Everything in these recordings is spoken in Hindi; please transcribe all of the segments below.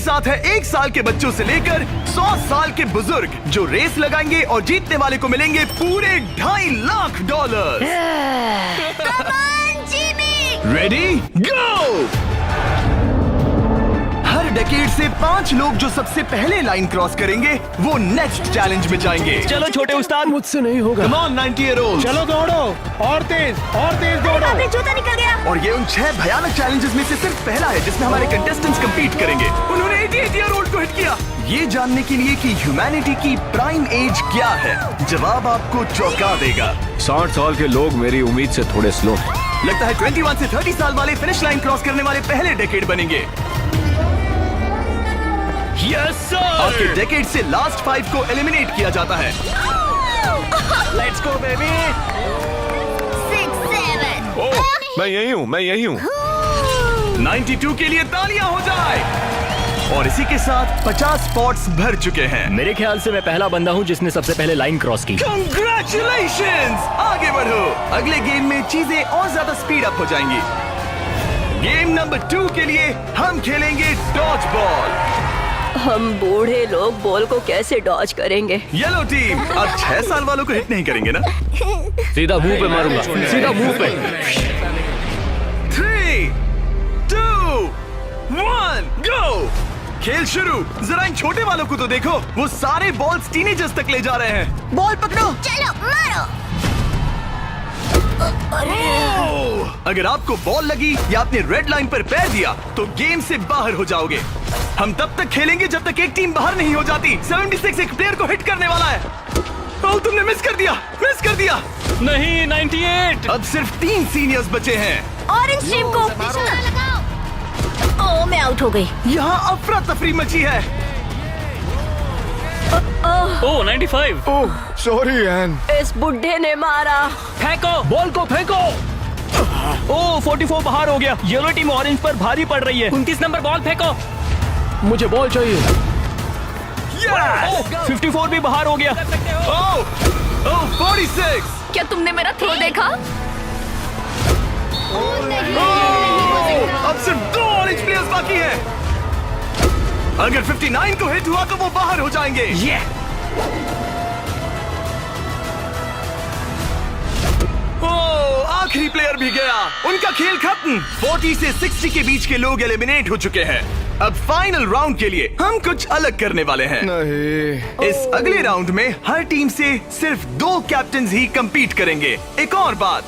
साथ है 1 साल के बच्चों से लेकर 100 साल के बुजुर्ग जो रेस लगाएंगे और जीतने वाले को मिलेंगे पूरे $2.5 लाख। Ready go. हर डेकेड से 5 लोग जो सबसे पहले लाइन क्रॉस करेंगे वो नेक्स्ट चैलेंज में जाएंगे। चलो छोटे उस्ताद, मुझसे नहीं होगा। Come on 90-year-olds। चलो दौड़ो और तेज दौड़ो। अबे जूता निकल गया। और ये उन 6 भयानक चैलेंजेस में से सिर्फ पहला है जिसमें हमारे कंटेस्टेंट्स compete करेंगे। उन्होंने 88-year-old को हिट किया। ये जानने के लिए कि ह्यूमैनिटी की प्राइम एज क्या है, जवाब आपको चौंका देगा। 60 साल के लोग मेरी उम्मीद से थोड़े स्लो हैं। लगता है 21 से 30 साल वाले फिनिश लाइन क्रॉस करने वाले पहले डेकेड बनेंगे। Yes sir. आपके डेकेड से लास्ट 5 को एलिमिनेट किया जाता है। Let's go baby. 6, 7। ओह, मैं यही हूँ। 92 के लिए तालियां हो जाए। और इसी के साथ 50 स्पॉट्स भर चुके हैं। मेरे ख्याल से मैं पहला बंदा हूँ जिसने सबसे पहले लाइन क्रॉस की। Congratulations! आगे बढ़ो। अगले गेम में चीजें और ज्यादा स्पीड अप हो जाएंगी। गेम नंबर 2 के लिए हम खेलेंगे डॉज बॉल। हम बूढ़े लोग बॉल को कैसे डॉज करेंगे? येलो टीम अब 6 साल वालों को हिट नहीं करेंगे ना? सीधा मुंह पे मारूंगा, सीधा मुंह पे। 3, 2, 1, गो। खेल शुरू। जरा इन छोटे वालों को तो देखो, वो सारे बॉल्स टीनेजर्स तक ले जा रहे हैं। बॉल पकड़ो। चलो मारो। अगर आपको बॉल लगी या आपने रेड लाइन पर पैर दिया तो गेम से बाहर हो जाओगे। हम तब तक खेलेंगे जब तक एक टीम बाहर नहीं हो जाती। 76 एक प्लेयर को हिट करने वाला है। ओह, तुमने मिस कर दिया। नहीं, 98। अब सिर्फ 3 सीनियर्स बचे हैं। ऑरेंज टीम को निशाना लगाओ। ओह, मैं आउट हो गई। यहाँ अफरा तफरी मची है। ओह 95। ओह, सॉरी एन। इस बुड्ढे ने मारा। फेंको, बॉल को फेंको। ओह 44 बाहर हो गया। येलो टीम ऑरेंज पर भारी पड़ रही है। 29 नंबर बॉल फेंको। मुझे बॉल चाहिए। Yes! 54 भी बाहर हो गया। ओह 46। क्या तुमने मेरा थ्रो देखा? अब सिर्फ 2 ऑरेंज प्लेयर्स बाकी हैं। अगर 59 को हिट हुआ तो वो बाहर हो जाएंगे। ओह, आखिरी प्लेयर भी गया। उनका खेल खत्म। 40 से 60 के बीच के लोग एलिमिनेट हो चुके हैं। अब फाइनल राउंड के लिए हम कुछ अलग करने वाले हैं। नहीं। इस अगले राउंड में हर टीम से सिर्फ 2 कैप्टन्स ही compete करेंगे। एक और बात,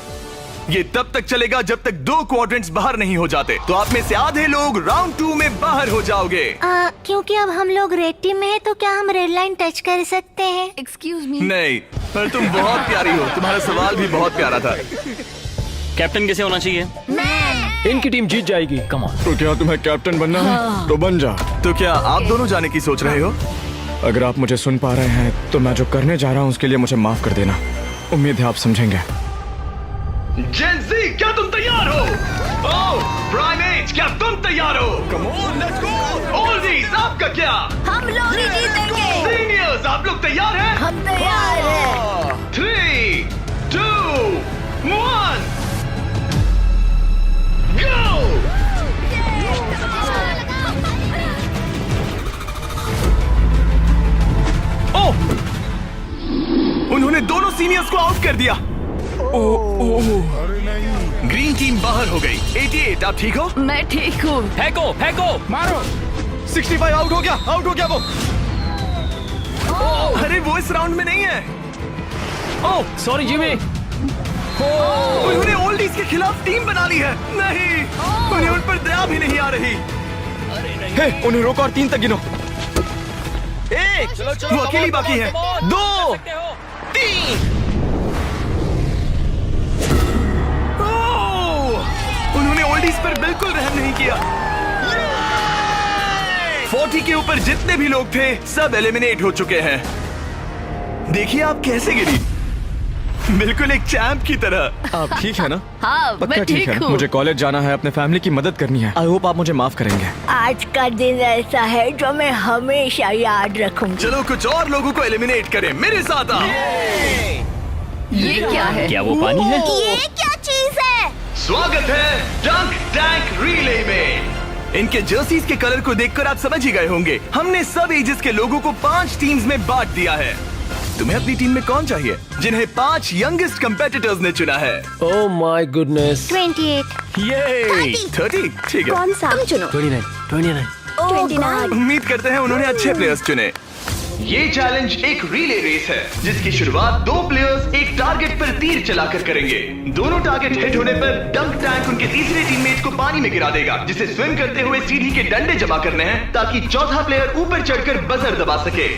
ये तब तक चलेगा जब तक 2 क्वाड्रेंट्स बाहर नहीं हो जाते। तो आप में से आधे लोग राउंड 2 में बाहर हो जाओगे। क्योंकि अब हम लोग रेड टीम में हैं, तो क्या हम रेड लाइन टच कर सकते हैं? Excuse me. नहीं, पर तुम बहुत प्यारी हो। तुम्हारा सवाल भी बहुत प्यारा था। कैप्टन कैसे होना चाहिए? इनकी टीम जीत जाएगी। Come on. तो क्या तुम्हें कैप्टन बनना है? तो बन जा। तो क्या आप दोनों जाने की सोच रहे हो? अगर आप मुझे सुन पा रहे हैं तो मैं जो करने जा रहा हूँ उसके लिए मुझे माफ कर देना। उम्मीद है आप समझेंगे। जेन ज़ी, क्या तुम तैयार हो? ओह, प्राइम एज, क्या तुम तैयार हो? Come on, let's go! Oldies, आपका क्या? हम लोग ही जीतेंगे। सीनियर्स, आप लोग तैयार हैं? हम तैयार हैं। 3, 2, 1, go! ओह! उन्होंने दोनों सीनियर्स को आउट कर दिया। ग्रीन टीम बाहर हो गई। 88, आप ठीक हो? मैं ठीक हूँ। फेंको, फेंको। मारो। 65 आउट हो गया वो। अरे वो इस राउंड में नहीं है। Oh sorry Jimmy. उन्होंने ओल्डीज के खिलाफ टीम बना ली है। नहीं, उन्हें उन पर दया भी नहीं आ रही। हे, उन्हें रोको और 3 तक गिनो। 1, वो अकेली बाकी है। 2, 3। उन्होंने ओल्डीज पर बिल्कुल रहम नहीं किया। 40 के ऊपर जितने भी लोग थे सब एलिमिनेट हो चुके हैं। देखिए आप कैसे गिरी, बिल्कुल एक चैंप की तरह। आप ठीक है ना? हाँ, पक्का मैं ठीक है। हूँ। मुझे कॉलेज जाना है, अपने फैमिली की मदद करनी है। आई होप आप मुझे माफ करेंगे। आज का दिन ऐसा है जो मैं हमेशा याद रखूंगी। चलो कुछ और लोगों को एलिमिनेट करें। मेरे साथ आओ। ये क्या है? क्या वो पानी है? ये क्या चीज है? स्वागत है डंक टैंक रिले में। इनके जर्सीज के कलर को देखकर आप समझ ही गए होंगे। हमने सब एजेस के लोगों को 5 टीम्स में बांट दिया है। तुम्हें अपनी टीम में कौन चाहिए? जिन्हें 5 यंगेस्ट कंपेटिटर्स ने चुना है। Oh my goodness. 28। ये 30 ठीक है। कौन सा? तुम चुनो। 29। 29। उम्मीद करते हैं उन्होंने अच्छे प्लेयर्स चुने। ये चैलेंज एक रिले रेस है जिसकी शुरुआत 2 प्लेयर्स एक टारगेट पर तीर चलाकर करेंगे। दोनों टारगेट हिट होने पर डंक टैंक उनके तीसरे टीममेट को पानी में गिरा देगा, जिसे स्विम करते हुए सीढ़ी के डंडे जमा करने हैं ताकि चौथा प्लेयर ऊपर चढ़कर बजर दबा सके।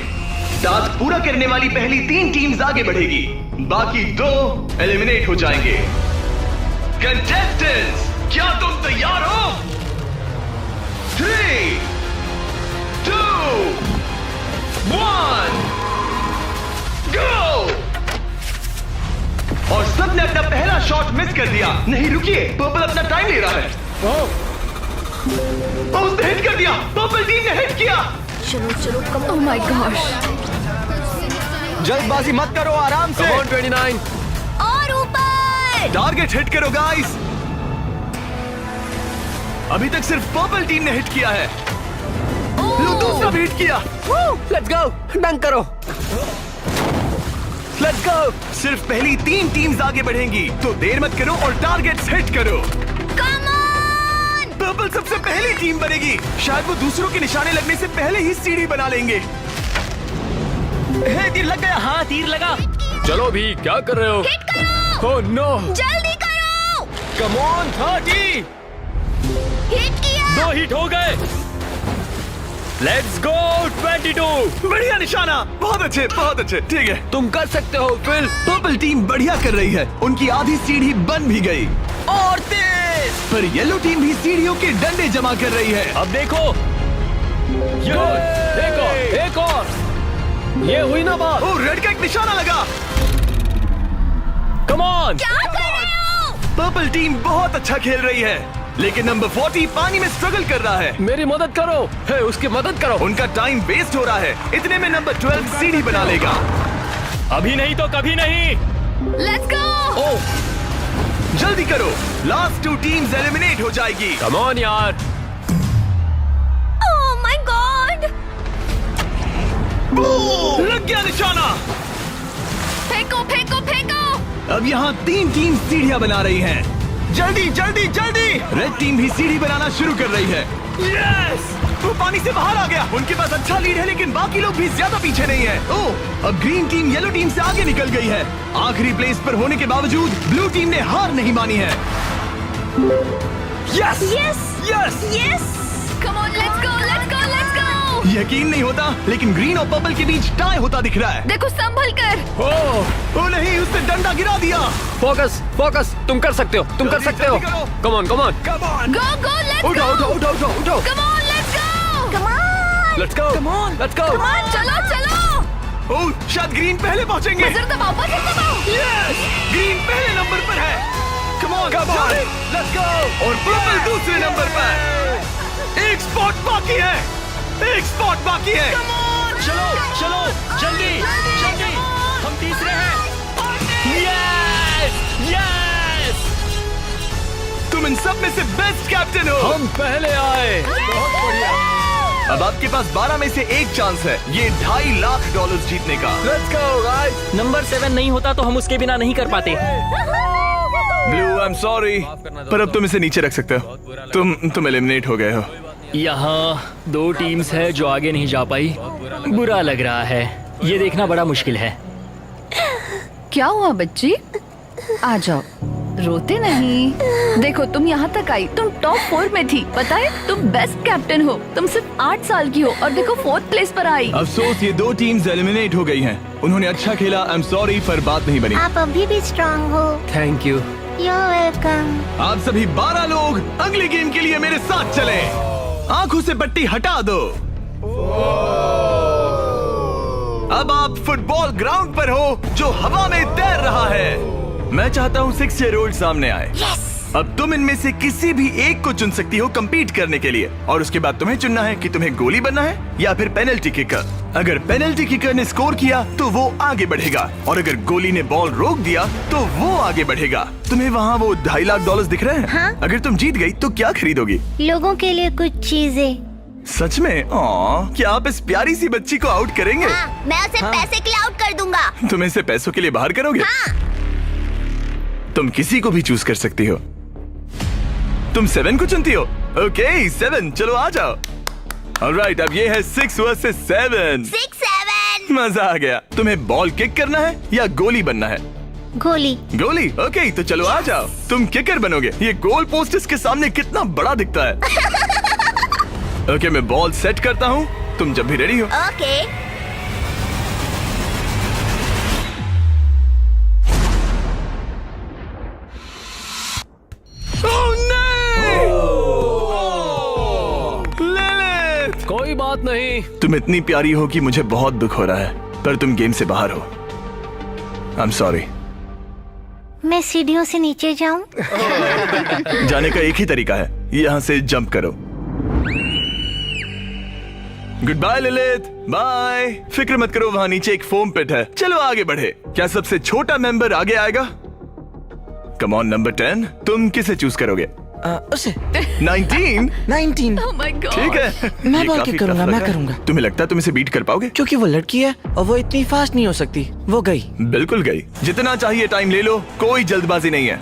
टास्क पूरा करने वाली पहली 3 टीम्स आगे बढ़ेगी, बाकी 2 एलिमिनेट हो जाएंगे। कंटेस्टेंट्स, क्या तुम तैयार हो? 3, 2, 1, गो! और सबने अपना पहला शॉट मिस कर दिया। नहीं रुकिए, पर्पल अपना टाइम ले रहा है। उसने हिट कर दिया। पर्पल टीम ने हिट किया। चलो चलो कम। Oh my gosh. जल्दबाजी मत करो, आराम से। 29। और ऊपर। टारगेट हिट करो गाइस। अभी तक सिर्फ पर्पल टीम ने हिट किया है। लो दूसरा भी हिट किया। लेट्स गो, डंक करो। Let's go. सिर्फ पहली 3 टीम्स आगे बढ़ेंगी, तो देर मत करो और टारगेट्स हिट करो। Come on. पर्पल सबसे पहली टीम बनेगी। शायद वो दूसरों के निशाने लगने से पहले ही सीढ़ी बना लेंगे। तीर लग गया। हाँ, तीर लगा। चलो भी, क्या कर रहे हो? हिट करो। Oh no. जल्दी करो। Come on. 30। हिट किया। 2 हिट हो गए। Let's go. 22। बढ़िया निशाना। बहुत अच्छे। ठीक है, तुम कर सकते हो फिल। पर्पल टीम बढ़िया कर रही है। उनकी आधी सीढ़ी बन भी गई। और तेज। पर येलो टीम भी सीढ़ियों के डंडे जमा कर रही है। अब देखो। एक और। ये हुई ना बात। ओ, रेड का एक निशाना लगा। Come on. क्या कर रहे हो? पर्पल टीम बहुत अच्छा खेल रही है, लेकिन नंबर 40 पानी में स्ट्रगल कर रहा है। मेरी मदद करो। है, उसकी मदद करो। उनका टाइम वेस्ट हो रहा है। इतने में नंबर 12 सीढ़ी बना लेगा। अभी नहीं तो कभी नहीं। Let's go. ओह, जल्दी करो, लास्ट 2 टीम्स एलिमिनेट हो जाएगी। कम ऑन यार। Oh my God. लग गया निशाना। फेंको फेंको फेंको। अब यहाँ 3 टीम सीढ़ियाँ बना रही हैं। जल्दी। रेड टीम भी सीढ़ी बनाना शुरू कर रही है। यस! वो पानी से बाहर आ गया। उनके पास अच्छा लीड है, लेकिन बाकी लोग भी ज्यादा पीछे नहीं है। ओह, अब ग्रीन टीम येलो टीम से आगे निकल गई है। आखिरी प्लेस पर होने के बावजूद ब्लू टीम ने हार नहीं मानी है। Yes! Yes. Come on, let's गो। यकीन नहीं होता, लेकिन ग्रीन और पर्पल के बीच टाई होता दिख रहा है। देखो संभल कर। ओ नहीं, उसने डंडा गिरा दिया। फोकस। तुम कर सकते हो। जल्दी करो। Come on. Go let's go. उठो। Come on, let's go. Let's go. चलो। ओह, शायद ग्रीन पहले पहुंचेंगे। बजर दबाओ। यस! ग्रीन पहले नंबर पर है। कम ऑन। लेट्स गो। और पर्पल दूसरे नंबर पर। एक स्पॉट बाकी है। चलो जल्दी। हम तीसरे हैं। यस। तुम इन सब में से बेस्ट कैप्टन हो। हम पहले आए। बहुत बढ़िया। अब आपके पास 12 में से एक चांस है, ये $2.5 लाख जीतने का। Let's go guys. नंबर 7 नहीं होता तो हम उसके बिना नहीं कर पाते। ब्लू, आई एम सॉरी, पर अब तुम इसे नीचे रख सकते हो। तुम एलिमिनेट हो गए हो। यहाँ 2 टीम्स है जो आगे नहीं जा पाई। बुरा लग रहा है। ये देखना बड़ा मुश्किल है। क्या हुआ बच्ची? आ जाओ, रोते नहीं। देखो तुम यहाँ तक आई, तुम टॉप 4 में थी। पता है तुम बेस्ट कैप्टन हो। तुम सिर्फ 8 साल की हो और देखो 4th प्लेस पर आई। अफसोस, ये 2 टीम्स एलिमिनेट हो गई हैं। उन्होंने अच्छा खेला, आई एम सॉरी, पर बात नहीं बनी। आप अभी भी स्ट्रांग हो। Thank you. You're welcome। आप सभी 12 लोग अगले गेम के लिए मेरे साथ चलें। आंखों से पट्टी हटा दो। अब आप फुटबॉल ग्राउंड पर हो जो हवा में तैर रहा है। मैं चाहता हूँ 6 ईयर ओल्ड सामने आए। अब तुम इनमें से किसी भी एक को चुन सकती हो compete करने के लिए, और उसके बाद तुम्हें चुनना है कि तुम्हें गोली बनना है या फिर पेनल्टी किकर। अगर पेनल्टी किकर ने स्कोर किया तो वो आगे बढ़ेगा, और अगर गोली ने बॉल रोक दिया तो वो आगे बढ़ेगा। तुम्हें वहाँ वो $2.5 लाख दिख रहे हैं? हाँ। अगर तुम जीत गई तो क्या खरीदोगी? लोगों के लिए कुछ चीजें। सच में? क्या आप इस प्यारी सी बच्ची को आउट करेंगे? हाँ, मैं उसे पैसे के लिए आउट कर दूंगा। तुम इसे पैसों के लिए बाहर करोगे? हाँ। तुम किसी को भी चूज कर सकती हो। तुम 7 को चुनती हो? ओके 7, चलो आ जाओ। ऑलराइट, अब ये है 6 वर्सेस 7। 6-7। मजा आ गया। तुम्हें बॉल किक करना है या गोली बनना है? गोली। गोली? ओके, तो चलो आ जाओ। तुम किकर बनोगे। ये गोल पोस्ट इसके सामने कितना बड़ा दिखता है। ओके, मैं बॉल सेट करता हूँ, तुम जब भी रेडी हो। ओके। लिलिथ! कोई बात नहीं। तुम इतनी प्यारी हो कि मुझे बहुत दुख हो रहा है, पर तुम गेम से बाहर हो। I am sorry. मैं सीढ़ियों से नीचे जाऊं? जाने का एक ही तरीका है, यहाँ से जंप करो। Good bye Lilith, bye. फिक्र मत करो, वहाँ नीचे एक फोम पिट है। चलो आगे बढ़े। क्या सबसे छोटा मेंबर आगे आएगा? कम ऑन नंबर 10, तुम किसे चूज करोगे? उसे 19? 19। Oh my God. ठीक है, मैं ये बॉल काफी किक करूंगा, tough लग मैं रहा है। करूंगा। तुम्हें लगता है तुम इसे बीट कर पाओगे? क्योंकि वो लड़की है और वो इतनी फास्ट नहीं हो सकती। वो गई। बिल्कुल गई। जितना चाहिए टाइम ले लो, कोई जल्दबाजी नहीं है।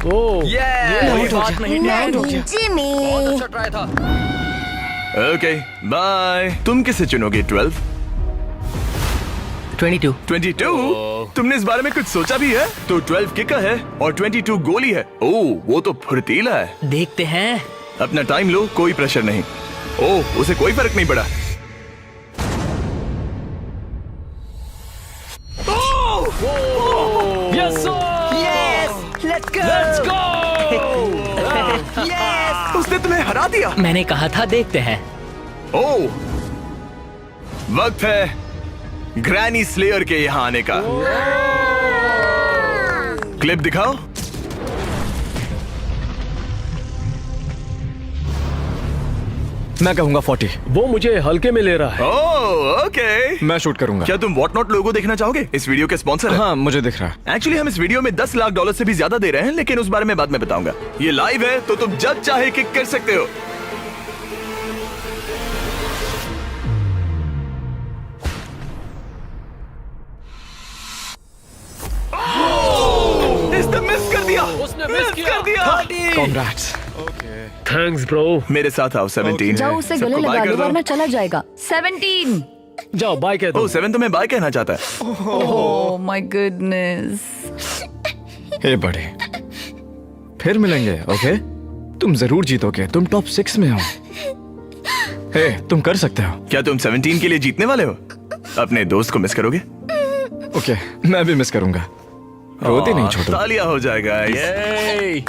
ओ Yeah! कोई बात नहीं। जिमी। अच्छा ट्राई था। Okay bye. तुम किसे चुनोगे? 12? 22। 22? तुमने इस बारे में कुछ सोचा भी है? तो 12 किकर है और 22 गोली है। ओह, वो तो फुर्तीला है। देखते हैं। अपना टाइम लो, कोई प्रेशर नहीं। ओह, उसे कोई फर्क नहीं पड़ा। Yes sir. Let's go. उसने तुम्हें हरा दिया। मैंने कहा था देखते हैं। ओह, वक्त है ग्रैनी स्लेयर के यहाँ आने का। क्लिप दिखाओ। मैं कहूंगा 40। वो मुझे हल्के में ले रहा है। ओह, ओके। मैं शूट करूंगा। क्या तुम व्हाट नॉट लोगो देखना चाहोगे? इस वीडियो के स्पॉन्सर है। हाँ, मुझे दिख रहा है। एक्चुअली हम इस वीडियो में $10 लाख से भी ज्यादा दे रहे हैं, लेकिन उस बारे में बाद में बताऊंगा। ये लाइव है तो तुम जब चाहे किक कर सकते हो। इसने मिस कर दिया। उसने मिस कर दिया। Congrats। Thanks bro. मेरे साथ आओ। 17 जाओ उसे गले सबको लगा बाय लो कर दो। वरना चला जाएगा। 17। जाओ बाय कह दो। ओह, 7 तुम्हें बाय कहना चाहता है। Oh my goodness. हे बड़े, फिर मिलेंगे। ओके, तुम जरूर जीतोगे। तुम टॉप 6 में हो। हे, तुम कर सकते हो। क्या तुम 17 के लिए जीतने वाले हो? अपने दोस्त को मिस करोगे? ओके, मैं भी मिस करूंगा। रोते नहीं छोटू। तालियां हो जाएगा। ये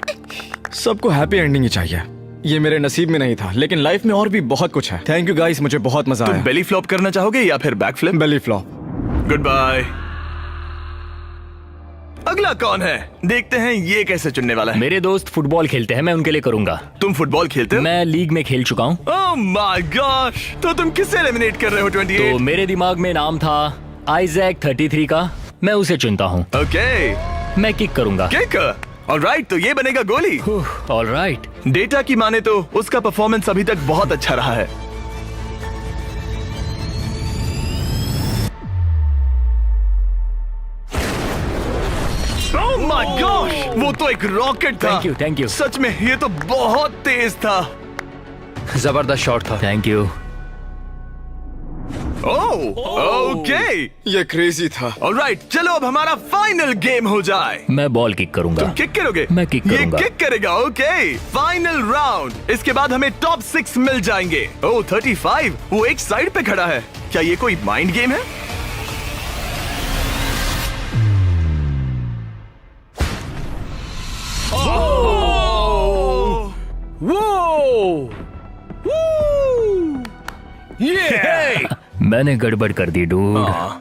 सबको हैप्पी एंडिंग ही चाहिए। ये मेरे नसीब में नहीं था, लेकिन लाइफ में और भी बहुत कुछ है। थैंक यू गाइस, मुझे बहुत मजा तुम आया। बेली फ्लॉप करना चाहोगे या फिर back flip? Belly flop. Good bye. अगला कौन है? देखते हैं ये कैसे चुनने वाला है। मेरे दोस्त फुटबॉल खेलते हैं, मैं उनके लिए करूंगा। तुम फुटबॉल खेलते हो? मैं लीग में खेल चुका हूँ। ओह माय गॉश, तो तुम किसे एलिमिनेट कर रहे हो? 28? तो मेरे दिमाग में नाम था आइजैक 33 का। मैं उसे चुनता हूँ। ओके, मैं किक करूंगा। किक। ऑलराइट, तो ये बनेगा गोली। ऑलराइट। डेटा की माने तो उसका परफॉर्मेंस अभी तक बहुत अच्छा रहा है। ओह माय गॉश, वो तो एक रॉकेट था। Thank you. सच में ये तो बहुत तेज था। जबरदस्त शॉट था। Thank you. Oh, okay. ये क्रेजी था। ऑलराइट, चलो अब हमारा फाइनल गेम हो जाए। मैं बॉल किक करूंगा। तुम किक करोगे? मैं किक करूंगा। ये किक करेगा। Okay, final round. इसके बाद हमें टॉप 6 मिल जाएंगे। ओह 35, वो एक साइड पे खड़ा है। क्या ये कोई माइंड गेम है? वो ये मैंने गड़बड़ कर दी डूड।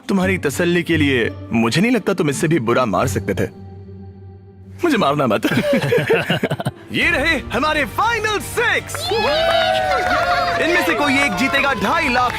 तुम्हारी तसल्ली के लिए मुझे नहीं लगता तुम इससे भी बुरा मार सकते थे। मुझे मारना मत। ये रहे हमारे फाइनल 6। इनमें से कोई एक जीतेगा $2.5 लाख।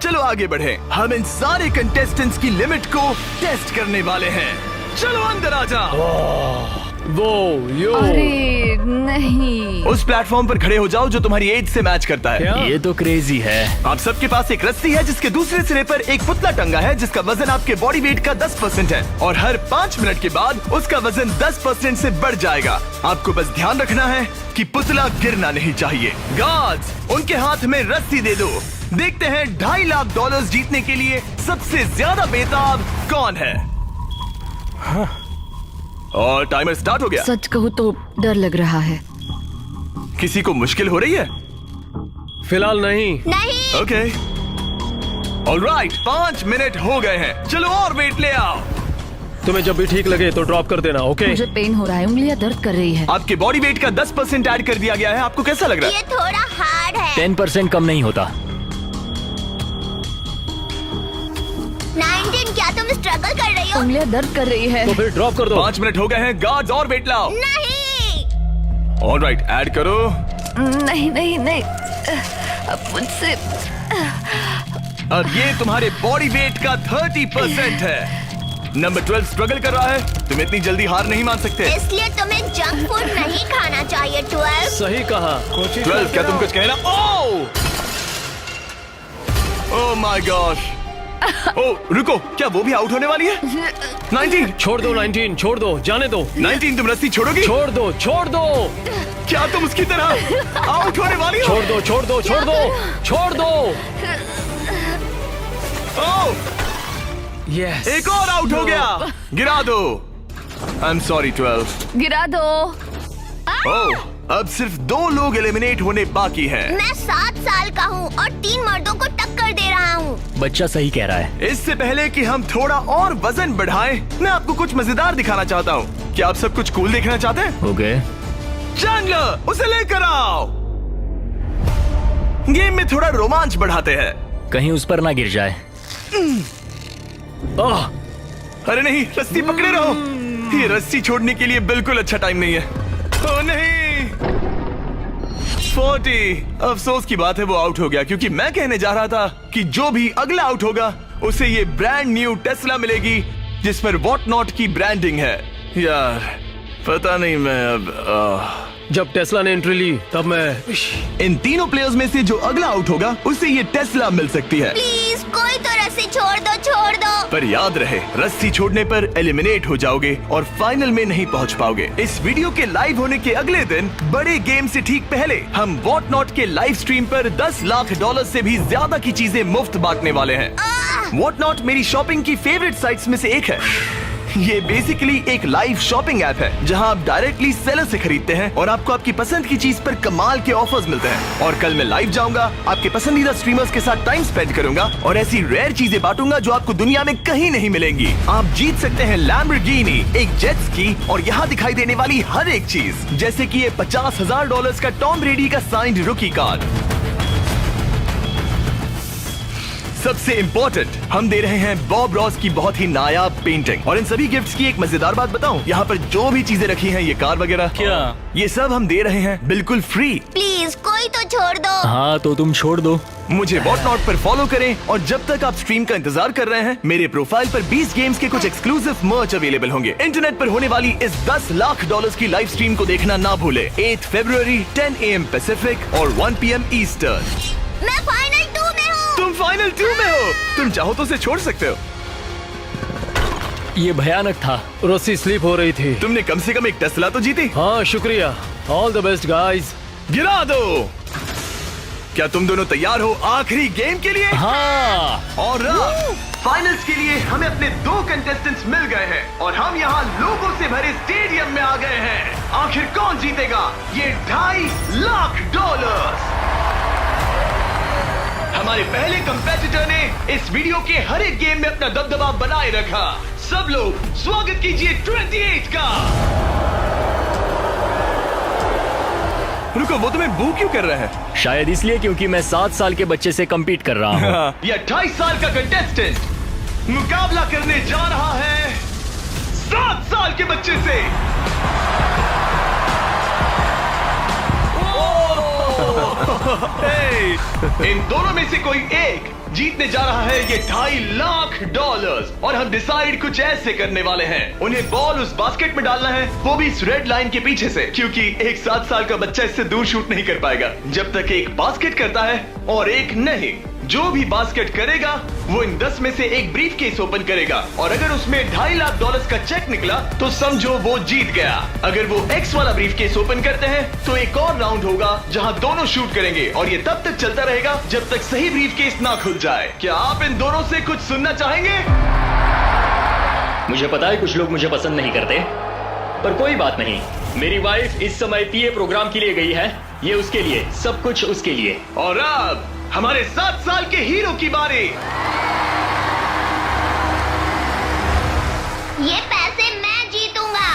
चलो आगे बढ़े। हम इन सारे कंटेस्टेंट्स की लिमिट को टेस्ट करने वाले हैं। चलो अंदर आ जाओ। अरे नहीं। उस प्लेटफॉर्म पर खड़े हो जाओ जो तुम्हारी एज से मैच करता है। ये तो क्रेजी है। आप सबके पास एक रस्सी है जिसके दूसरे सिरे पर एक पुतला टंगा है जिसका वजन आपके बॉडी वेट का 10% है और हर 5 मिनट के बाद उसका वजन 10% से बढ़ जाएगा। आपको बस ध्यान रखना है कि पुतला गिरना नहीं चाहिए। गार्ड्स, उनके हाथ में रस्सी दे दो। देखते हैं $2.5 लाख जीतने के लिए सबसे ज्यादा बेताब कौन है। और टाइमर स्टार्ट हो गया। सच कहूँ तो डर लग रहा है। किसी को मुश्किल हो रही है? फिलहाल नहीं। नहीं। ओके ऑलराइट, 5 मिनट हो गए हैं। चलो और वेट ले आओ। तुम्हें जब भी ठीक लगे तो ड्रॉप कर देना, ओके? मुझे पेन हो रहा है, उंगलियां दर्द कर रही है। आपके बॉडी वेट का 10% ऐड कर दिया गया है। आपको कैसा लग रहा है? ये थोड़ा हार्ड है। 10% कम नहीं होता। 19, क्या तुम स्ट्रगल कर रही हो? उंगलियां दर्द कर रही है। तो फिर ड्रॉप कर दो। 5 मिनट हो गए हैं। गार्ड्स और वेट लाओ। नहीं। ऑलराइट, ऐड करो। नहीं नहीं नहीं, अब मुझसे। और ये तुम्हारे बॉडी वेट का 30% है। नंबर 12 स्ट्रगल कर रहा है। तुम इतनी जल्दी हार नहीं मान सकते। इसलिए तुम्हें जंक फूड नहीं खाना चाहिए। 12। सही कहा। 12, क्या तुम कुछ कहना? Oh my gosh. ओह रुको, क्या वो भी आउट होने वाली है? 19 छोड़ दो 19, छोड़ दो, जाने दो। 19, तुम रस्सी छोड़ोगी? छोड़ दो, छोड़ दो, क्या तुम उसकी तरह आउट होने वाली हो? छोड़ दो, छोड़ दो, छोड़ दो, छोड़ दो। ओह, यस। एक और आउट हो गया। गिरा दो। I am sorry 12। गिरा दो। ओह, अब सिर्फ 2 लोग एलिमिनेट होने बाकी हैं। मैं 7 साल का हूँ और 3 मर्दों को टक्कर दे रहा हूँ। बच्चा सही कह रहा है। इससे पहले कि हम थोड़ा और वजन बढ़ाएं, मैं आपको कुछ मजेदार दिखाना चाहता हूँ। क्या आप सब कुछ कूल देखना चाहते हैं? ओके। चैंडलर, उसे लेकर आओ। गेम में थोड़ा रोमांच बढ़ाते हैं। कहीं उस पर ना गिर जाए। अरे नहीं, रस्सी पकड़े रहो। ये रस्सी छोड़ने के लिए बिल्कुल अच्छा टाइम नहीं है। ओह नहीं, 40। अफसोस की बात है वो आउट हो गया, क्योंकि मैं कहने जा रहा था कि जो भी अगला आउट होगा उसे ये ब्रांड न्यू टेस्ला मिलेगी जिस पर वॉट नॉट की ब्रांडिंग है। यार पता नहीं, मैं अब जब टेस्ला ने एंट्री ली तब मैं। इन तीनों प्लेयर्स में से जो अगला आउट होगा उसे ये टेस्ला मिल सकती है। प्लीज कोई तो रस्सी छोड़ दो, छोड़ दो। पर याद रहे, रस्सी छोड़ने पर एलिमिनेट हो जाओगे और फाइनल में नहीं पहुंच पाओगे। इस वीडियो के लाइव होने के अगले दिन, बड़े गेम से ठीक पहले, हम वॉट नॉट के लाइव स्ट्रीम पर $10 लाख से भी ज्यादा की चीजें मुफ्त बांटने वाले हैं। वॉट नॉट मेरी शॉपिंग की फेवरेट साइट्स में से एक है। ये बेसिकली एक लाइव शॉपिंग ऐप है जहां आप डायरेक्टली सेलर से खरीदते हैं और आपको आपकी पसंद की चीज पर कमाल के ऑफर्स मिलते हैं। और कल मैं लाइव जाऊंगा, आपके पसंदीदा स्ट्रीमर्स के साथ टाइम स्पेंड करूंगा और ऐसी रेयर चीजें बांटूंगा जो आपको दुनिया में कहीं नहीं मिलेंगी। आप जीत सकते हैं लैम्बोर्गिनी, एक जेट स्की और यहाँ दिखाई देने वाली हर एक चीज, जैसे कि ये $50,000 का टॉम ब्रेडी का साइंड रुकी कार्ड। सबसे इम्पोर्टेंट, हम दे रहे हैं बॉब रॉस की बहुत ही नायाब पेंटिंग। और इन सभी गिफ्ट्स की एक मजेदार बात बताऊं, यहाँ पर जो भी चीजें रखी हैं, ये कार वगैरह, क्या ये सब हम दे रहे हैं बिल्कुल फ्री। प्लीज कोई तो छोड़ दो। हाँ तो तुम छोड़ दो। मुझे वॉट नॉट पर फॉलो करें और जब तक आप स्ट्रीम का इंतजार कर रहे हैं, मेरे प्रोफाइल पर 20 गेम्स के कुछ एक्सक्लूसिव मर्च अवेलेबल होंगे। इंटरनेट पर होने वाली इस $10 लाख की लाइव स्ट्रीम को देखना ना भूले। 8 फरवरी 10 AM पैसिफिक और 1 PM ईस्टर्न। मैं फाइनल 2 में हूँ। तुम फाइनल 2 में हो। तुम चाहो तो उसे छोड़ सकते हो। ये भयानक था। रस्सी स्लिप हो रही थी। तुमने कम से कम एक टेस्ला तो जीती। हाँ शुक्रिया। All the best guys. गिरा दो। क्या तुम दोनों तैयार हो आखिरी गेम के लिए? हाँ। और फाइनल्स के लिए हमें अपने 2 कंटेस्टेंट्स मिल गए हैं और हम यहाँ लोगों से भरे स्टेडियम में आ गए हैं। आखिर कौन जीतेगा ये $2.5 लाख? हमारे पहले कंपेटिटर ने इस वीडियो के हर एक गेम में अपना दबदबा बनाए रखा। सब लोग स्वागत कीजिए 28 का। रुको, वो तुम्हें बू क्यों कर रहा है? शायद इसलिए क्योंकि मैं 7 साल के बच्चे से कम्पीट कर रहा हूँ। ये 28 साल का कंटेस्टेंट मुकाबला करने जा रहा है 7 साल के बच्चे से। इन दोनों में से कोई एक जीतने जा रहा है ये $2.5 लाख और हम डिसाइड कुछ ऐसे करने वाले हैं। उन्हें बॉल उस बास्केट में डालना है, वो भी इस रेड लाइन के पीछे से, क्योंकि एक 7 साल का बच्चा इससे दूर शूट नहीं कर पाएगा जब तक एक बास्केट करता है और एक नहीं। जो भी बास्केट करेगा वो इन 10 में से एक ब्रीफ केस ओपन करेगा और अगर उसमें $2.5 लाख का चेक निकला तो समझो वो जीत गया। अगर वो एक्स वाला ब्रीफ केस ओपन करते हैं तो एक और राउंड होगा जहां दोनों शूट करेंगे और ये तब तक चलता रहेगा जब तक सही ब्रीफ केस ना खुल जाए। क्या आप इन दोनों से कुछ सुनना चाहेंगे? मुझे पता है कुछ लोग मुझे पसंद नहीं करते, पर कोई बात नहीं। मेरी वाइफ इस समय पीए प्रोग्राम के लिए गई है, ये उसके लिए, सब कुछ उसके लिए। और अब हमारे 7 साल के हीरो की बारी। ये पैसे मैं जीतूंगा।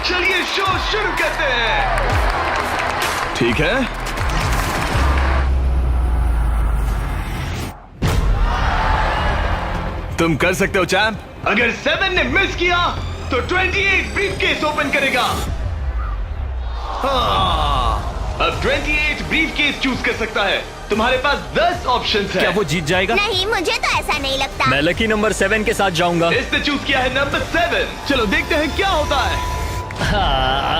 चलिए शो शुरू करते हैं। ठीक है, तुम कर सकते हो चैंप। अगर 7 ने मिस किया तो 28 ब्रीफकेस ओपन करेगा। अब 28 ब्रीफकेस चूज कर सकता है। तुम्हारे पास 10 ऑप्शंस हैं। क्या वो जीत जाएगा? नहीं, मुझे तो ऐसा नहीं लगता। मैं लकी नंबर 7 के साथ जाऊंगा। इसने चूज किया है नंबर 7। चलो देखते हैं क्या होता है। हाँ।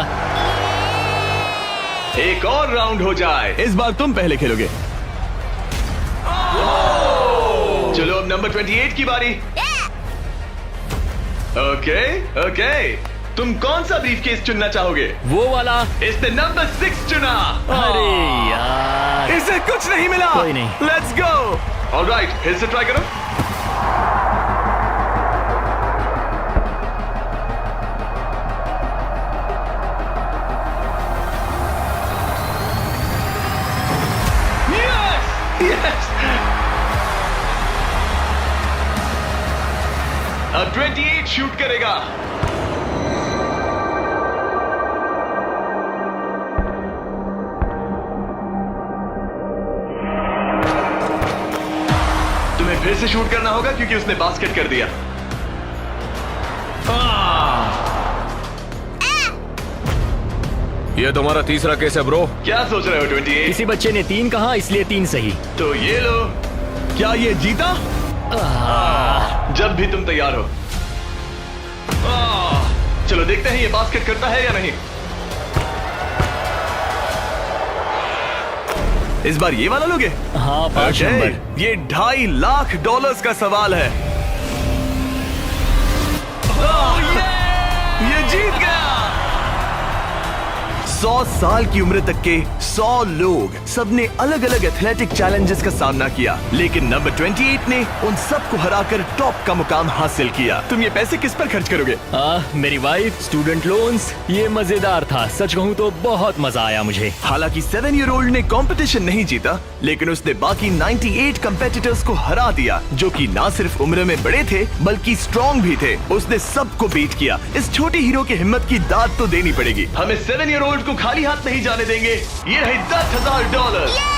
एक और राउंड हो जाए। इस बार तुम पहले खेलोगे। चलो अब नंबर 28 की बारी। ओके, तुम कौन सा ब्रीफकेस चुनना चाहोगे? वो वाला। इसने नंबर 6 चुना। अरे यार, इसे कुछ नहीं मिला। कोई नहीं। Let's go. ऑलराइट, फिर से ट्राई करो। Yes! अब 28 शूट करेगा। तुम्हें फिर से शूट करना होगा क्योंकि उसने बास्केट कर दिया। ये तुम्हारा तीसरा केस है ब्रो। क्या सोच रहे हो 28? किसी बच्चे ने 3 कहा इसलिए 3 सही। तो ये लो। क्या ये जीता? जब भी तुम तैयार हो। चलो देखते हैं ये बास्केट करता है या नहीं। इस बार ये वाला लोगे? हाँ, 5 नंबर। ये $2.5 लाख का सवाल है। ये जीत गया। 100 साल की उम्र तक के 100 लोग, सबने अलग अलग एथलेटिक चैलेंजेस का सामना किया, लेकिन नंबर 28 ने उन सबको हराकर टॉप का मुकाम हासिल किया। तुम ये पैसे किस पर खर्च करोगे? मेरी वाइफ, स्टूडेंट लोन्स। ये मजेदार था, सच कहूँ तो बहुत मजा आया मुझे। हालांकि 7-year-old ने कंपटीशन नहीं जीता, लेकिन उसने बाकी 98 कंपेटिटर्स को हरा दिया, जो कि ना सिर्फ उम्र में बड़े थे बल्कि स्ट्रॉन्ग भी थे। उसने सबको बीट किया। इस छोटे हीरो की हिम्मत की दाद तो देनी पड़ेगी। हमें 7-year-old को खाली हाथ नहीं जाने देंगे। ये रहे $10,000।